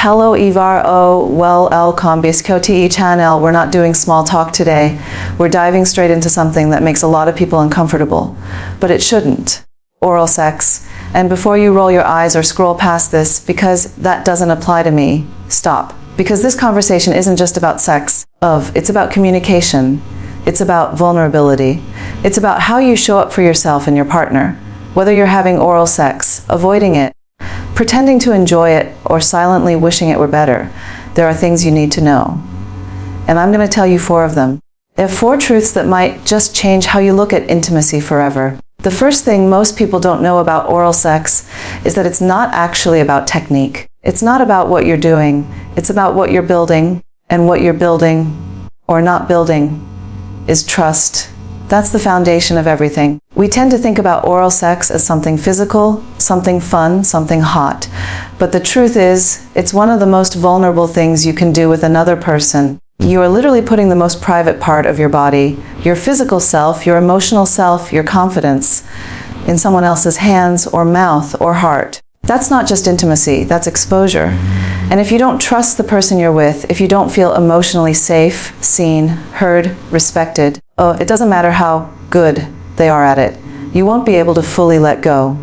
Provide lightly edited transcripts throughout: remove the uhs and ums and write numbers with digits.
Hello Ivar O, well el Combiscoti channel. We're not doing small talk today. We're diving straight into something that makes a lot of people uncomfortable. But it shouldn't. Oral sex. And before you roll your eyes or scroll past this, because that doesn't apply to me, stop. Because this conversation isn't just about sex. It's about communication. It's about vulnerability. It's about how you show up for yourself and your partner. Whether you're having oral sex, avoiding it, pretending to enjoy it, or silently wishing it were better, there are things you need to know. And I'm going to tell you 4 of them. There are 4 truths that might just change how you look at intimacy forever. The first thing most people don't know about oral sex is that it's not actually about technique. It's not about what you're doing. It's about what you're building, and what you're building, or not building, is trust. That's the foundation of everything. We tend to think about oral sex as something physical, something fun, something hot. But the truth is, it's one of the most vulnerable things you can do with another person. You are literally putting the most private part of your body, your physical self, your emotional self, your confidence, in someone else's hands or mouth or heart. That's not just intimacy, that's exposure. And if you don't trust the person you're with, if you don't feel emotionally safe, seen, heard, respected, it doesn't matter how good they are at it, you won't be able to fully let go.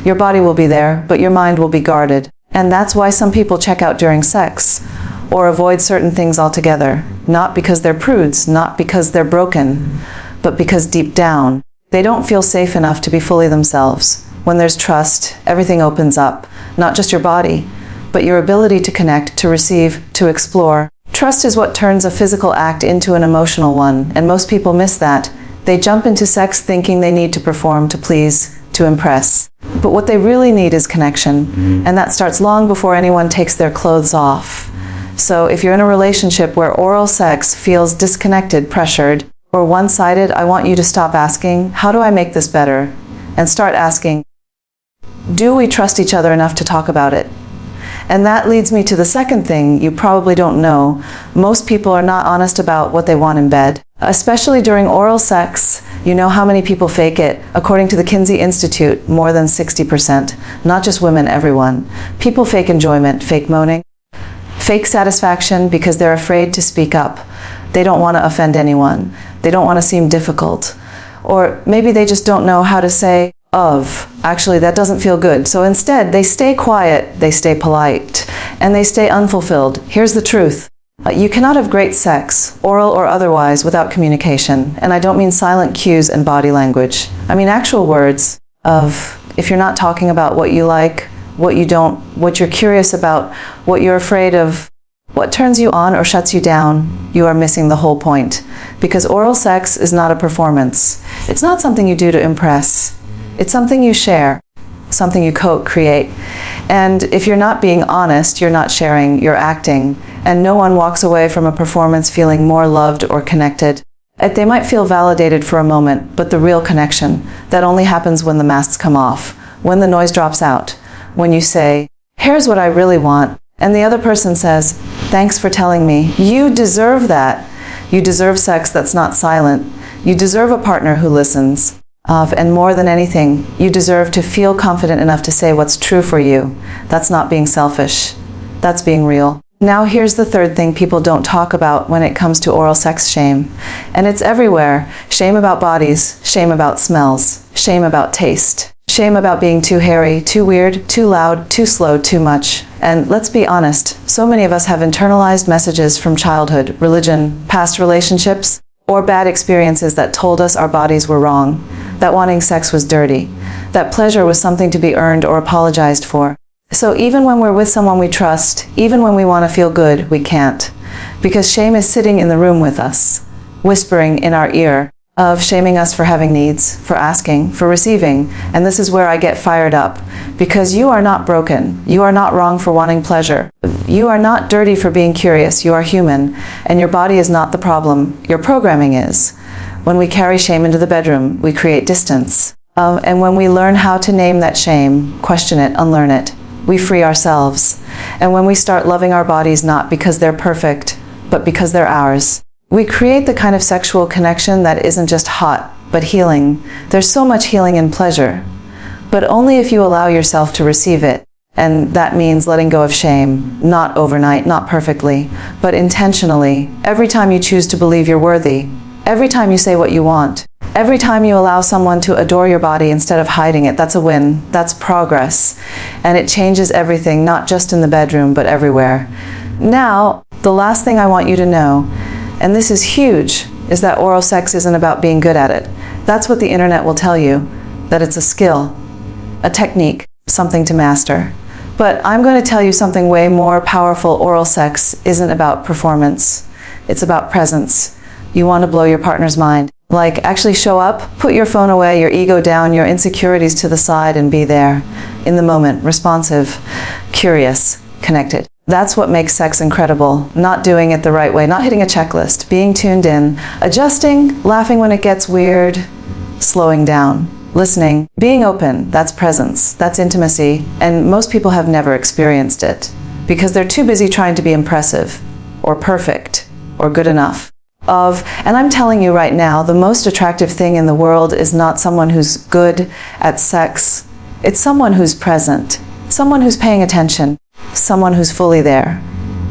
Your body will be there, but your mind will be guarded. And that's why some people check out during sex, or avoid certain things altogether. Not because they're prudes, not because they're broken, but because deep down, they don't feel safe enough to be fully themselves. When there's trust, everything opens up. Not just your body, but your ability to connect, to receive, to explore. Trust is what turns a physical act into an emotional one, and most people miss that. They jump into sex thinking they need to perform, to please, to impress. But what they really need is connection, and that starts long before anyone takes their clothes off. So if you're in a relationship where oral sex feels disconnected, pressured, or one-sided, I want you to stop asking, how do I make this better? And start asking, do we trust each other enough to talk about it? And that leads me to the second thing you probably don't know. Most people are not honest about what they want in bed. Especially during oral sex, you know how many people fake it? According to the Kinsey Institute, more than 60%. Not just women, everyone. People fake enjoyment, fake moaning, fake satisfaction because they're afraid to speak up. They don't want to offend anyone. They don't want to seem difficult. Or maybe they just don't know how to say, actually that doesn't feel good. So instead, they stay quiet, they stay polite, and they stay unfulfilled. Here's the truth. You cannot have great sex, oral or otherwise, without communication. And I don't mean silent cues and body language. I mean actual words of, if you're not talking about what you like, what you don't, what you're curious about, what you're afraid of, what turns you on or shuts you down, you are missing the whole point. Because oral sex is not a performance. It's not something you do to impress. It's something you share, something you co-create. And if you're not being honest, you're not sharing, you're acting. And no one walks away from a performance feeling more loved or connected. They might feel validated for a moment, but the real connection, that only happens when the masks come off, when the noise drops out, when you say, here's what I really want, and the other person says, thanks for telling me. You deserve that. You deserve sex that's not silent. You deserve a partner who listens. And more than anything, you deserve to feel confident enough to say what's true for you. That's not being selfish. That's being real. Now here's the third thing people don't talk about when it comes to oral sex: shame. And it's everywhere. Shame about bodies, shame about smells, shame about taste, shame about being too hairy, too weird, too loud, too slow, too much. And let's be honest, so many of us have internalized messages from childhood, religion, past relationships, or bad experiences that told us our bodies were wrong, that wanting sex was dirty, that pleasure was something to be earned or apologized for. So even when we're with someone we trust, even when we want to feel good, we can't. Because shame is sitting in the room with us, whispering in our ear, of shaming us for having needs, for asking, for receiving. And this is where I get fired up. Because you are not broken. You are not wrong for wanting pleasure. You are not dirty for being curious. You are human. And your body is not the problem. Your programming is. When we carry shame into the bedroom, we create distance. And when we learn how to name that shame, question it, unlearn it, we free ourselves. And when we start loving our bodies not because they're perfect, but because they're ours, we create the kind of sexual connection that isn't just hot, but healing. There's so much healing in pleasure, but only if you allow yourself to receive it. And that means letting go of shame, not overnight, not perfectly, but intentionally. Every time you choose to believe you're worthy, every time you say what you want, every time you allow someone to adore your body instead of hiding it, that's a win. That's progress. And it changes everything, not just in the bedroom, but everywhere. Now, the last thing I want you to know, and this is huge, is that oral sex isn't about being good at it. That's what the internet will tell you, that it's a skill, a technique, something to master. But I'm going to tell you something way more powerful. Oral sex isn't about performance. It's about presence. You want to blow your partner's mind. Like, actually show up, put your phone away, your ego down, your insecurities to the side, and be there, in the moment, responsive, curious, connected. That's what makes sex incredible. Not doing it the right way, not hitting a checklist, being tuned in, adjusting, laughing when it gets weird, slowing down. Listening, being open, that's presence, that's intimacy, and most people have never experienced it because they're too busy trying to be impressive or perfect or good enough. And I'm telling you right now, the most attractive thing in the world is not someone who's good at sex. It's someone who's present, someone who's paying attention, someone who's fully there.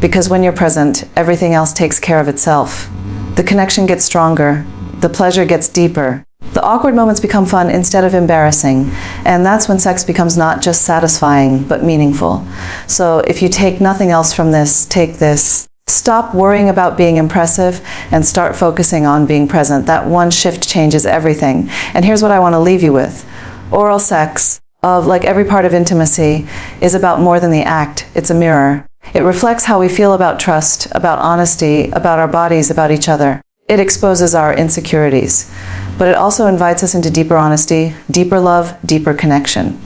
Because when you're present, everything else takes care of itself. The connection gets stronger, the pleasure gets deeper. The awkward moments become fun instead of embarrassing, and that's when sex becomes not just satisfying, but meaningful. So if you take nothing else from this, take this. Stop worrying about being impressive and start focusing on being present. That one shift changes everything. And here's what I want to leave you with. Oral sex, like every part of intimacy, is about more than the act. It's a mirror. It reflects how we feel about trust, about honesty, about our bodies, about each other. It exposes our insecurities. But it also invites us into deeper honesty, deeper love, deeper connection.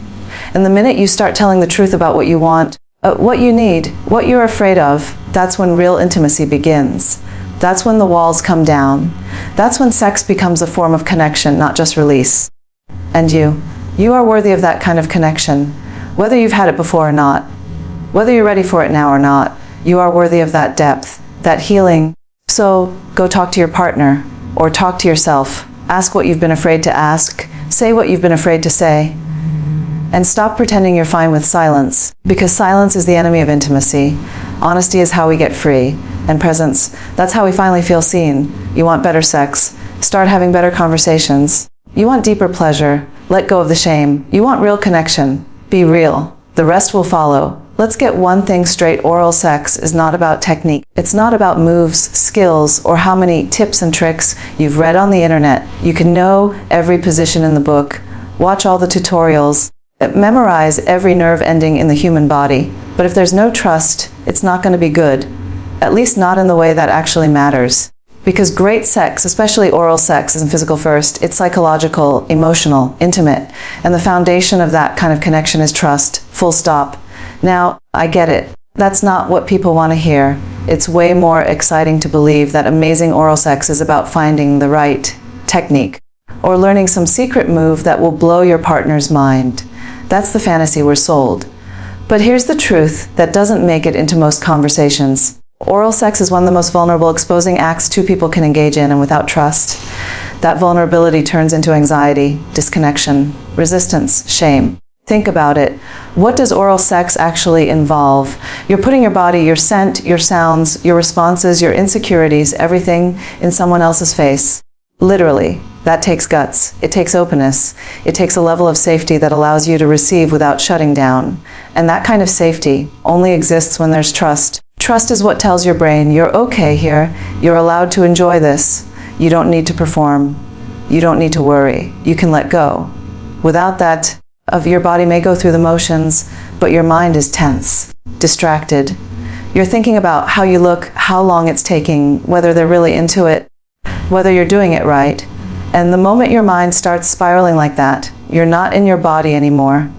And the minute you start telling the truth about what you want, what you need, what you're afraid of, that's when real intimacy begins. That's when the walls come down. That's when sex becomes a form of connection, not just release. And you are worthy of that kind of connection, whether you've had it before or not, whether you're ready for it now or not. You are worthy of that depth, that healing. So go talk to your partner or talk to yourself. Ask what you've been afraid to ask. Say what you've been afraid to say. And stop pretending you're fine with silence, because silence is the enemy of intimacy. Honesty is how we get free. And presence, that's how we finally feel seen. You want better sex. Start having better conversations. You want deeper pleasure. Let go of the shame. You want real connection. Be real. The rest will follow. Let's get one thing straight. Oral sex is not about technique. It's not about moves, skills, or how many tips and tricks you've read on the internet. You can know every position in the book, watch all the tutorials, memorize every nerve ending in the human body. But if there's no trust, it's not going to be good. At least not in the way that actually matters. Because great sex, especially oral sex, isn't physical first. It's psychological, emotional, intimate. And the foundation of that kind of connection is trust. Full stop. Now, I get it. That's not what people want to hear. It's way more exciting to believe that amazing oral sex is about finding the right technique or learning some secret move that will blow your partner's mind. That's the fantasy we're sold. But here's the truth that doesn't make it into most conversations. Oral sex is one of the most vulnerable, exposing acts two people can engage in, and without trust, that vulnerability turns into anxiety, disconnection, resistance, shame. Think about it. What does oral sex actually involve? You're putting your body, your scent, your sounds, your responses, your insecurities, everything in someone else's face. Literally. That takes guts. It takes openness. It takes a level of safety that allows you to receive without shutting down. And that kind of safety only exists when there's trust. Trust is what tells your brain, you're okay here. You're allowed to enjoy this. You don't need to perform. You don't need to worry. You can let go. Without that, your body may go through the motions, but your mind is tense, distracted. You're thinking about how you look, how long it's taking, whether they're really into it, whether you're doing it right. And the moment your mind starts spiraling like that, you're not in your body anymore.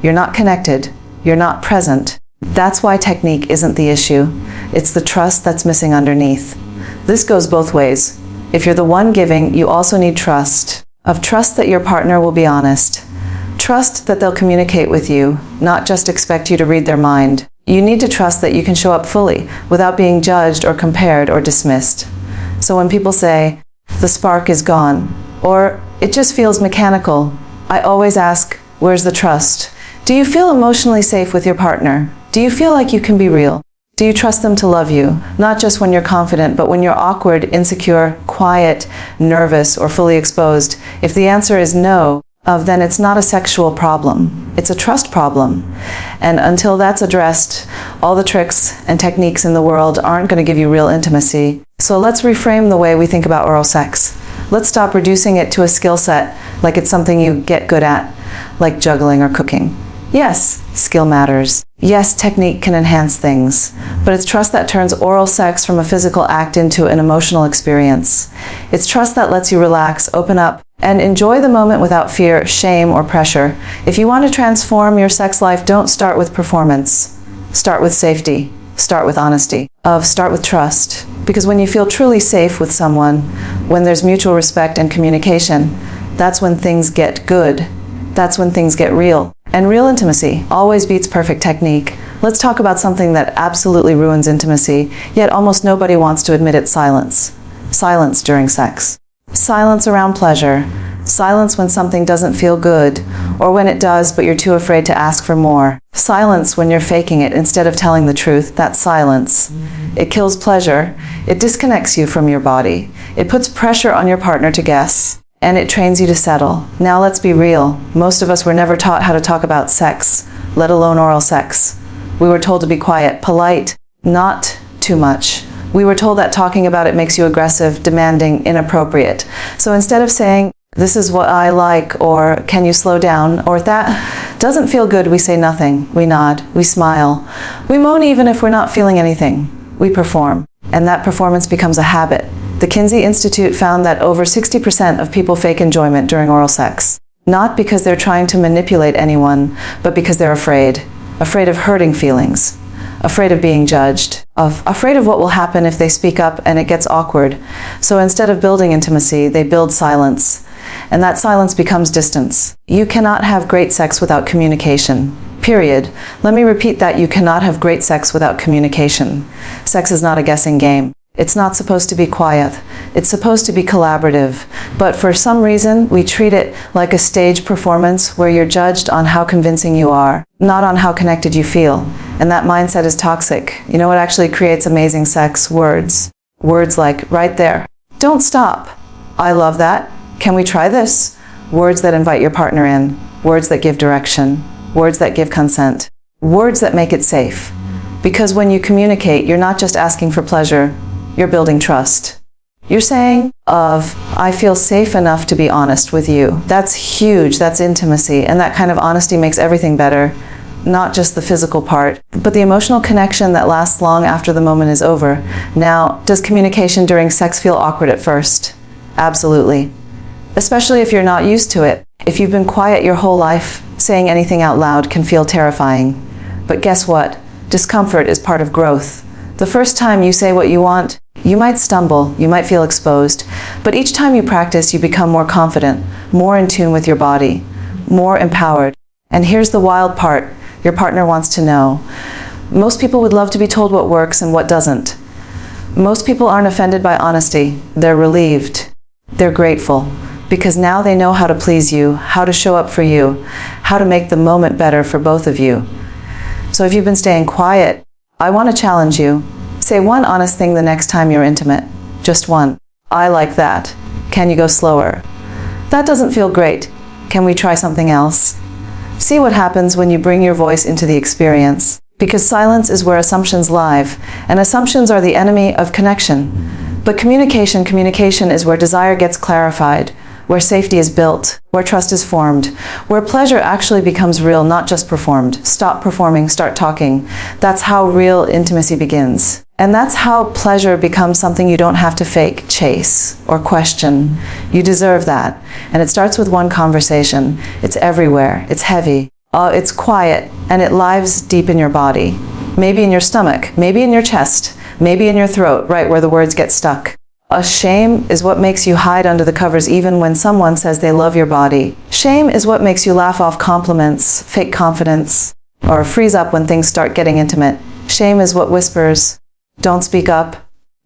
You're not connected. You're not present. That's why technique isn't the issue. It's the trust that's missing underneath. This goes both ways. If you're the one giving, you also need trust. Of trust that your partner will be honest. Trust that they'll communicate with you, not just expect you to read their mind. You need to trust that you can show up fully without being judged or compared or dismissed. So when people say, the spark is gone, or it just feels mechanical, I always ask, where's the trust? Do you feel emotionally safe with your partner? Do you feel like you can be real? Do you trust them to love you, not just when you're confident, but when you're awkward, insecure, quiet, nervous, or fully exposed? If the answer is no, then it's not a sexual problem. It's a trust problem. And until that's addressed, all the tricks and techniques in the world aren't going to give you real intimacy. So let's reframe the way we think about oral sex. Let's stop reducing it to a skill set, like it's something you get good at, like juggling or cooking. Yes, skill matters. Yes, technique can enhance things, but it's trust that turns oral sex from a physical act into an emotional experience. It's trust that lets you relax, open up, and enjoy the moment without fear, shame, or pressure. If you want to transform your sex life, don't start with performance. Start with safety. Start with honesty. Start with trust. Because when you feel truly safe with someone, when there's mutual respect and communication, that's when things get good. That's when things get real. And real intimacy always beats perfect technique. Let's talk about something that absolutely ruins intimacy, yet almost nobody wants to admit it: silence. Silence during sex. Silence around pleasure. Silence when something doesn't feel good, or when it does but you're too afraid to ask for more. Silence when you're faking it instead of telling the truth. That's silence. It kills pleasure. It disconnects you from your body. It puts pressure on your partner to guess. And it trains you to settle. Now let's be real. Most of us were never taught how to talk about sex, let alone oral sex. We were told to be quiet, polite, not too much. We were told that talking about it makes you aggressive, demanding, inappropriate. So instead of saying, "This is what I like," or "Can you slow down?" or "That doesn't feel good," we say nothing. We nod. We smile. We moan even if we're not feeling anything. We perform. And that performance becomes a habit. The Kinsey Institute found that over 60% of people fake enjoyment during oral sex. Not because they're trying to manipulate anyone, but because they're afraid. Afraid of hurting feelings. Afraid of being judged. Afraid of what will happen if they speak up and it gets awkward. So instead of building intimacy, they build silence. And that silence becomes distance. You cannot have great sex without communication. Period. Let me repeat that: you cannot have great sex without communication. Sex is not a guessing game. It's not supposed to be quiet. It's supposed to be collaborative. But for some reason, we treat it like a stage performance where you're judged on how convincing you are, not on how connected you feel. And that mindset is toxic. You know what actually creates amazing sex? Words. Words like, "Right there. Don't stop. I love that. Can we try this?" Words that invite your partner in. Words that give direction. Words that give consent. Words that make it safe. Because when you communicate, you're not just asking for pleasure. You're building trust. You're saying, "I feel safe enough to be honest with you." That's huge. That's intimacy. And that kind of honesty makes everything better. Not just the physical part, but the emotional connection that lasts long after the moment is over. Now, does communication during sex feel awkward at first? Absolutely. Especially if you're not used to it. If you've been quiet your whole life, saying anything out loud can feel terrifying. But guess what? Discomfort is part of growth. The first time you say what you want, you might stumble, you might feel exposed, but each time you practice, you become more confident, more in tune with your body, more empowered. And here's the wild part: your partner wants to know. Most people would love to be told what works and what doesn't. Most people aren't offended by honesty. They're relieved. They're grateful, because now they know how to please you, how to show up for you, how to make the moment better for both of you. So if you've been staying quiet, I want to challenge you. Say one honest thing the next time you're intimate. Just one. "I like that. Can you go slower?" "That doesn't feel great. Can we try something else?" See what happens when you bring your voice into the experience. Because silence is where assumptions live, and assumptions are the enemy of connection. But communication is where desire gets clarified, where safety is built, where trust is formed, where pleasure actually becomes real, not just performed. Stop performing, start talking. That's how real intimacy begins. And that's how pleasure becomes something you don't have to fake, chase, or question. You deserve that. And it starts with one conversation. It's everywhere. It's heavy. It's quiet, and it lives deep in your body. Maybe in your stomach, maybe in your chest, maybe in your throat, right where the words get stuck. A shame is what makes you hide under the covers even when someone says they love your body. Shame is what makes you laugh off compliments, fake confidence, or freeze up when things start getting intimate. Shame is what whispers, "Don't speak up,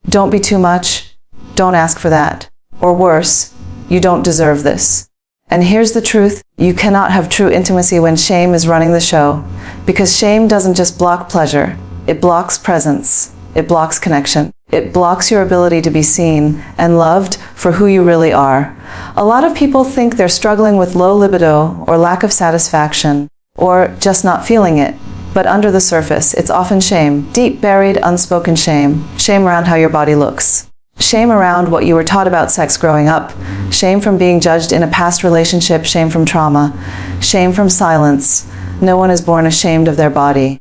don't be too much, don't ask for that," or worse, "You don't deserve this." And here's the truth, you cannot have true intimacy when shame is running the show. Because shame doesn't just block pleasure, it blocks presence, it blocks connection. It blocks your ability to be seen and loved for who you really are. A lot of people think they're struggling with low libido or lack of satisfaction, or just not feeling it. But under the surface, it's often shame, deep buried, unspoken shame. Shame around how your body looks. Shame around what you were taught about sex growing up. Shame from being judged in a past relationship. Shame from trauma. Shame from silence. No one is born ashamed of their body.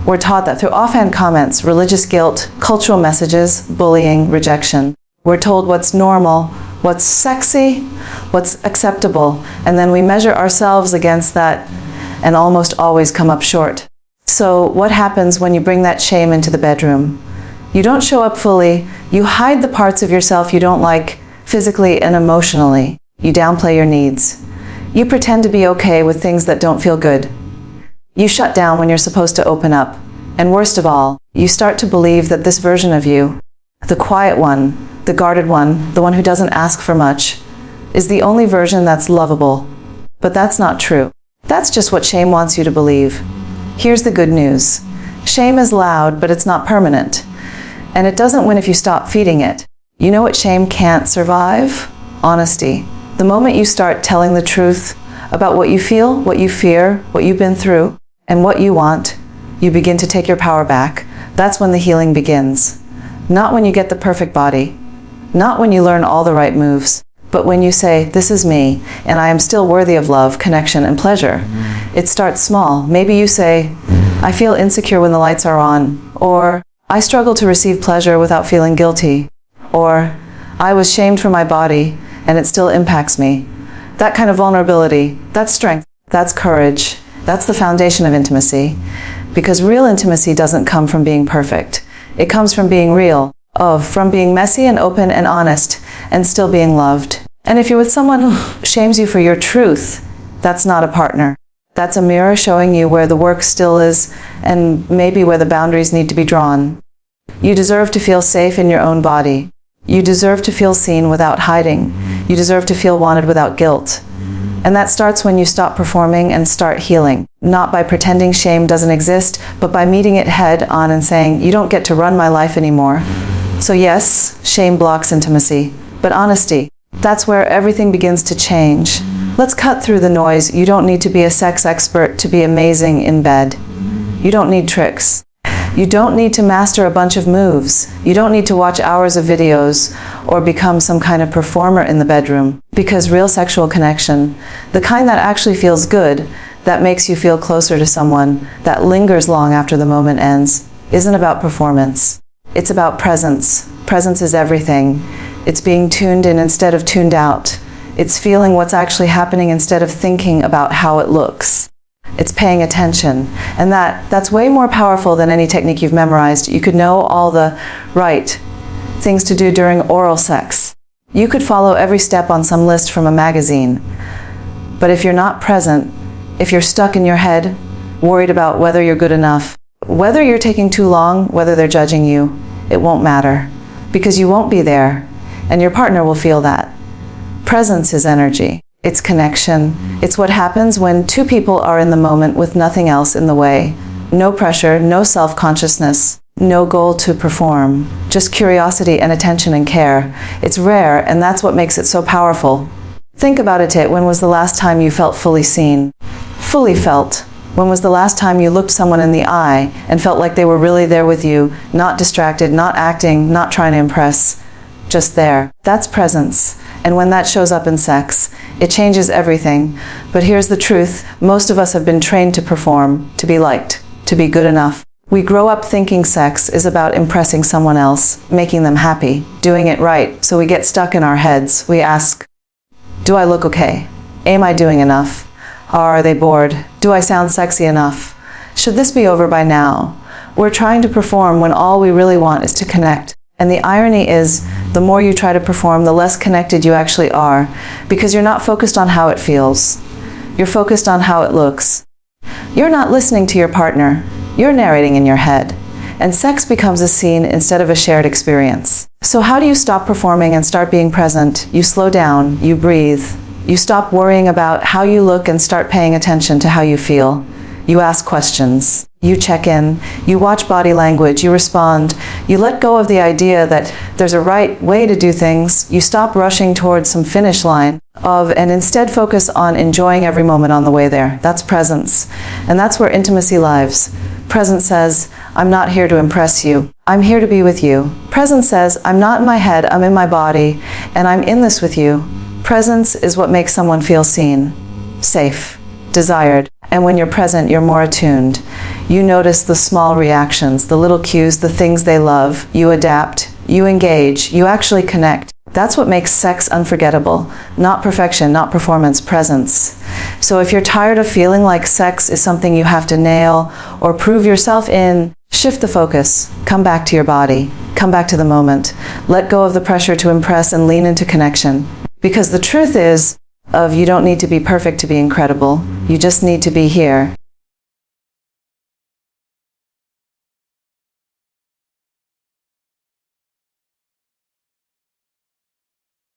We're taught that through offhand comments, religious guilt, cultural messages, bullying, rejection. We're told what's normal, what's sexy, what's acceptable, and then we measure ourselves against that and almost always come up short. So what happens when you bring that shame into the bedroom? You don't show up fully, you hide the parts of yourself you don't like physically and emotionally. You downplay your needs. You pretend to be okay with things that don't feel good. You shut down when you're supposed to open up. And worst of all, you start to believe that this version of you, the quiet one, the guarded one, the one who doesn't ask for much, is the only version that's lovable. But that's not true. That's just what shame wants you to believe. Here's the good news. Shame is loud, but it's not permanent. And it doesn't win if you stop feeding it. You know what shame can't survive? Honesty. The moment you start telling the truth about what you feel, what you fear, what you've been through, and what you want, you begin to take your power back. That's when the healing begins. Not when you get the perfect body, not when you learn all the right moves, but when you say, this is me, and I am still worthy of love, connection, and pleasure. It starts small. Maybe you say, I feel insecure when the lights are on, or I struggle to receive pleasure without feeling guilty, or I was shamed for my body, and it still impacts me. That kind of vulnerability, that's strength, that's courage. That's the foundation of intimacy, because real intimacy doesn't come from being perfect. It comes from being real, from being messy and open and honest, and still being loved. And if you're with someone who shames you for your truth, that's not a partner. That's a mirror showing you where the work still is, and maybe where the boundaries need to be drawn. You deserve to feel safe in your own body. You deserve to feel seen without hiding. You deserve to feel wanted without guilt. And that starts when you stop performing and start healing. Not by pretending shame doesn't exist, but by meeting it head on and saying, you don't get to run my life anymore. So yes, shame blocks intimacy, but honesty, that's where everything begins to change. Let's cut through the noise. You don't need to be a sex expert to be amazing in bed. You don't need tricks. You don't need to master a bunch of moves. You don't need to watch hours of videos or become some kind of performer in the bedroom. Because real sexual connection, the kind that actually feels good, that makes you feel closer to someone, that lingers long after the moment ends, isn't about performance. It's about presence. Presence is everything. It's being tuned in instead of tuned out. It's feeling what's actually happening instead of thinking about how it looks. It's paying attention. And that's way more powerful than any technique you've memorized. You could know all the right things to do during oral sex. You could follow every step on some list from a magazine. But if you're not present, if you're stuck in your head, worried about whether you're good enough, whether you're taking too long, whether they're judging you, it won't matter. Because you won't be there, and your partner will feel that. Presence is energy. It's connection. It's what happens when two people are in the moment with nothing else in the way. No pressure, no self-consciousness, no goal to perform. Just curiosity and attention and care. It's rare, and that's what makes it so powerful. Think about it. When was the last time you felt fully seen? Fully felt. When was the last time you looked someone in the eye and felt like they were really there with you, not distracted, not acting, not trying to impress, just there? That's presence. And when that shows up in sex, it changes everything. But here's the truth. Most of us have been trained to perform, to be liked, to be good enough. We grow up thinking sex is about impressing someone else, making them happy, doing it right. So we get stuck in our heads. We ask, do I look okay? Am I doing enough? Are they bored? Do I sound sexy enough? Should this be over by now? We're trying to perform when all we really want is to connect. And the irony is, the more you try to perform, the less connected you actually are, because you're not focused on how it feels. You're focused on how it looks. You're not listening to your partner. You're narrating in your head. And sex becomes a scene instead of a shared experience. So how do you stop performing and start being present? You slow down, you breathe, You stop worrying about how you look and start paying attention to how you feel. You ask questions. You check in. You watch body language. You respond. You let go of the idea that there's a right way to do things. You stop rushing towards some finish line and instead focus on enjoying every moment on the way there. That's presence. And that's where intimacy lives. Presence says, I'm not here to impress you. I'm here to be with you. Presence says, I'm not in my head, I'm in my body, and I'm in this with you. Presence is what makes someone feel seen, safe, desired. And when you're present, you're more attuned. You notice the small reactions, the little cues, the things they love. You adapt, you engage, you actually connect. That's what makes sex unforgettable. Not perfection, not performance, presence. So if you're tired of feeling like sex is something you have to nail or prove yourself in, shift the focus. Come back to your body. Come back to the moment. Let go of the pressure to impress and lean into connection. Because the truth is, you don't need to be perfect to be incredible. You just need to be here.